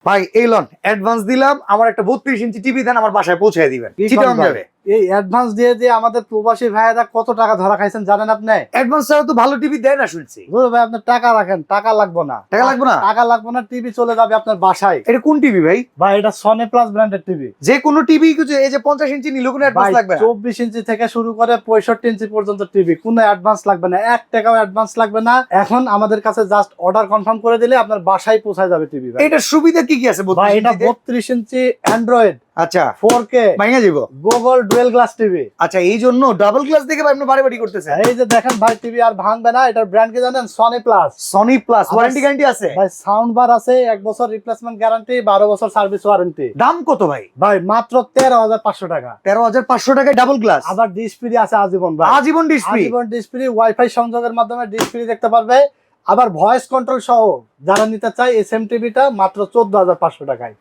ভাই এই loan advance দিলাম, আমার একটা 32 ইঞ্চি টিভি দেন, আমার বাসায় পৌঁছে দিবেন। চিটাগাং যাবে। এই অ্যাডভান্স দিয়ে দিয়ে আমাদের প্রবাসী ভাইয়েরা কত টাকা ধরা খাইছেন জানেন আপনি? অ্যাডভান্স ছাড়া তো ভালো টিভি দেয় না শুনছি। ধরো ভাই আপনার টাকা রাখেন, টাকা লাগবে না। টাকা লাগবে না? টাকা লাগবে না, টিভি চলে যাবে আপনার বাসায়। এটা কোন টিভি ভাই? ভাই এটা সনি প্লাস ব্র্যান্ডের টিভি। যে কোনো টিভি কিছু এই যে 50 ইঞ্চি নিলে কোনো অ্যাডভান্স ভাই লাগবে না? 24 ইঞ্চি থেকে শুরু করে 65 ইঞ্চি পর্যন্ত টিভি, কোনো অ্যাডভান্স লাগবে না, 1 টাকাও অ্যাডভান্স লাগবে না। এখন আমাদের কাছে জাস্ট অর্ডার কনফার্ম করে দিলে আপনার বাসায় পৌঁছায় যাবে টিভি। ভাই এটার সুবিধা কি কি আছে? ভাই এটা 32 ইঞ্চি অ্যান্ড্রয়েড, আচ্ছা 4K ভাঙা যাবো। Google dual glass TV. আচ্ছা এই জন্য ডাবল গ্লাস দেখে ভাই আপনি বাড়ি বাড়ি করতেছেন। এই যে দেখেন ভাই টিভি আর ভাঙবে না। এটার ব্র্যান্ড কি জানেন? Sony plus. Sony plus warranty guarantee আছে? ভাই সাউন্ড বার আছে, 1 বছর রিপ্লেসমেন্ট গ্যারান্টি, 12 বছর সার্ভিস ওয়ারেন্টি। দাম কত ভাই? ভাই মাত্র 13,500 টাকা। 13,500 টাকায় ডাবল গ্লাস। আবার ডিশ ফ্রি আছে আজীবন। ভাই আজীবন ডিশ ফ্রি। আজীবন ডিশ ফ্রি, ওয়াইফাই সংযোগের মাধ্যমে ডিশ ফ্রি দেখতে পারবে। আবার ভয়েস কন্ট্রোল সহ যারা নিতে চায় এই সেম টিভিটা মাত্র 14,500 টাকায়।